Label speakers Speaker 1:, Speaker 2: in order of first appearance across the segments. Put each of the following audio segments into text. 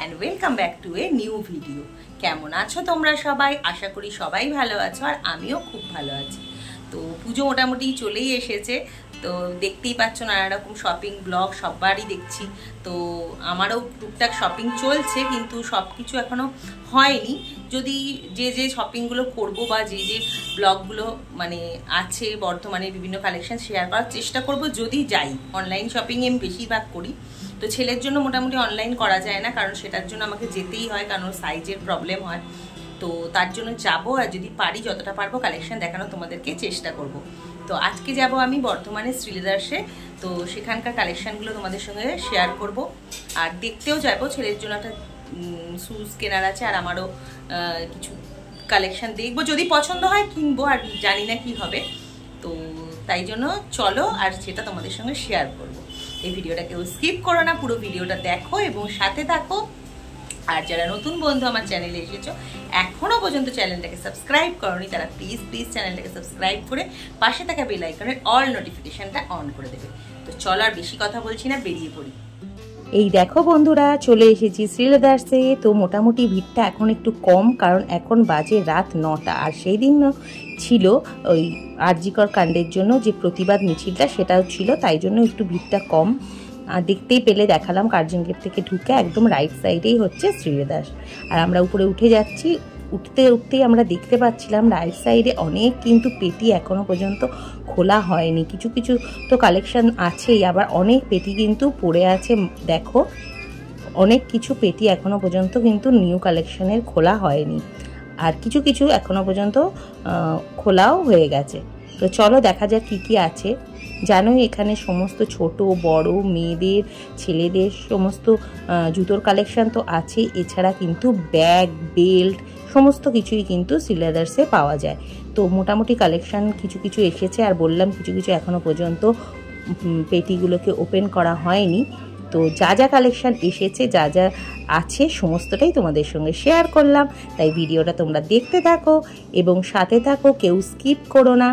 Speaker 1: and welcome back to a new video. কেমন আছো তোমরা সবাই? আশা করি সবাই ভালো আছো আর আমিও খুব ভালো আছি। তো পুজো মোটামুটি চলেই এসেছে, তো দেখতেই পাচ্ছ নানা রকম শপিং ব্লগ সবারই দেখছি। তো আমারও টুকটাক শপিং চলছে, কিন্তু সব কিছু এখনও হয়নি। যদি যে শপিংগুলো করব বা যে ব্লগগুলো মানে আছে বর্ধমানের বিভিন্ন কালেকশন শেয়ার করার চেষ্টা করব যদি যাই। অনলাইন শপিং আমি বেশিরভাগ করি, তো ছেলের জন্য মোটামুটি অনলাইন করা যায় না, কারণ সেটার জন্য আমাকে যেতেই হয়, কারণ সাইজের প্রবলেম হয়। তো তার জন্য যাবো, আর যদি পারি যতটা পারবো কালেকশন দেখানো তোমাদেরকে চেষ্টা করব। তো আজকে যাব আমি বর্ধমানের শ্রীলেদার্সে, তো সেখানকার কালেকশানগুলো তোমাদের সঙ্গে শেয়ার করব। আর দেখতেও যাবো, ছেলের জন্য একটা শুজ কেনার আছে, আর আমারও কিছু কালেকশান দেখবো, যদি পছন্দ হয় কিনবো, আর জানি না কি হবে। তো তাই জন্য চলো, আর সেটা তোমাদের সঙ্গে শেয়ার করব। এই ভিডিওটা কেউ স্কিপ করো না, পুরো ভিডিওটা দেখো এবং সাথে থাকো। আর যারা নতুন বন্ধু আমার চ্যানেলে এসেছো, এখনও পর্যন্ত চ্যানেলটাকে সাবস্ক্রাইব করোনি, তারা প্লিজ চ্যানেলটাকে সাবস্ক্রাইব করে পাশে থাকা বেল আইকনের অল নোটিফিকেশানটা অন করে দেবে। তো চলো আর বেশি কথা বলছি না, বেরিয়ে পড়ি। এই দেখো বন্ধুরা, চলে এসেছি শ্রীলেদার্সে। তো মোটামুটি ভিড়টা এখন একটু কম, কারণ এখন বাজে রাত 9টা। আর সেই দিন ছিল ওই আরজিকর কাণ্ডের জন্য যে প্রতিবাদ মিছিলটা, সেটাও ছিল, তাই জন্য একটু ভিড়টা কম। দেখতেই পেলে দেখালাম, কার্জন গেট থেকে ঢুকে একদম রাইট সাইডেই হচ্ছে শ্রীলেদার্স। আর আমরা উপরে উঠে যাচ্ছি, উঠতেই আমরা দেখতে পাচ্ছিলাম রাইট সাইডে অনেক কিন্তু পেটি এখনও পর্যন্ত খোলা হয়নি। কিছু কিছু তো কালেকশন আছেই, আবার অনেক পেটি কিন্তু পড়ে আছে। দেখো, অনেক কিছু পেটি এখনও পর্যন্ত কিন্তু নিউ কালেকশনের খোলা হয়নি, আর কিছু কিছু এখনও পর্যন্ত খোলাও হয়ে গেছে। তো চলো দেখা যাক কী কী আছে। জানোই এখানে সমস্ত ছোট বড় মেয়েদের ছেলেদের সমস্ত জুতোর কালেকশান তো আছে, এছাড়া কিন্তু ব্যাগ বেল্ট সমস্ত কিছুই কিন্তু শ্রীলেদার্সে পাওয়া যায়। তো মোটামুটি কালেকশান কিছু কিছু এসেছে, আর বললাম কিছু কিছু এখনও পর্যন্ত পেটিগুলোকে ওপেন করা হয়নি। তো যা যা কালেকশান এসেছে, যা যা আছে সমস্তটাই তোমাদের সঙ্গে শেয়ার করলাম। তাই ভিডিওটা তোমরা দেখতে থাকো এবং সাথে থাকো, কেউ স্কিপ করো না।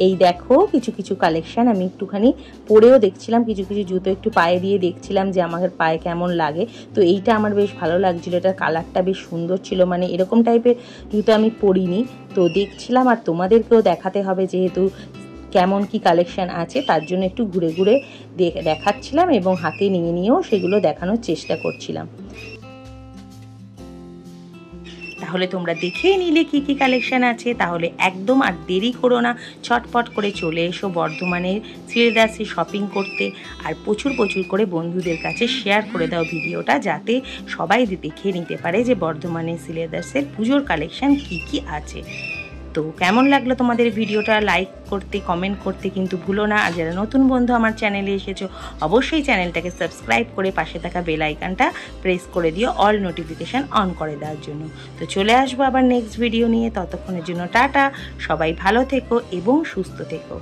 Speaker 1: এই দেখো কিছু কিছু কালেকশান আমি একটুখানি পরেও দেখছিলাম, কিছু কিছু জুতো একটু পায়ে দিয়ে দেখছিলাম যে আমার পায়ে কেমন লাগে। তো এইটা আমার বেশ ভালো লাগছিলো, এটার কালারটা বেশ সুন্দর ছিল, মানে এরকম টাইপের জুতো আমি পরিনি। তো দেখছিলাম, আর তোমাদেরকেও দেখাতে হবে যেহেতু কেমন কি কালেকশান আছে, তার জন্য একটু ঘুরে ঘুরে দেখাচ্ছিলাম এবং হাতে নিয়েও সেগুলো দেখানোর চেষ্টা করছিলাম। তাহলে তোমরা দেখেই নিলে কি কি কালেকশান আছে, তাহলে একদম আর দেরি করো না, ছটপট করে চলে এসো বর্ধমানের শ্রীলেদার্সে শপিং করতে। আর প্রচুর করে বন্ধুদের কাছে শেয়ার করে দাও ভিডিওটা, যাতে সবাই দেখে নিতে পারে যে বর্ধমানের শ্রীলেদার্সের পুজোর কালেকশান কি কি আছে। তো কেমন লাগলো তোমাদের ভিডিওটা, লাইক করতে কমেন্ট করতে কিন্তু ভুলো না। আর যারা নতুন বন্ধু আমার চ্যানেলে এসেছো অবশ্যই চ্যানেলটাকে সাবস্ক্রাইব করে পাশে থাকা বেল আইকনটা প্রেস করে দিও অল নোটিফিকেশান অন করে দেওয়ার জন্য। তো চলে আসবো আবার নেক্সট ভিডিও নিয়ে, ততক্ষণের জন্য টাটা, সবাই ভালো থেকো এবং সুস্থ থেকো।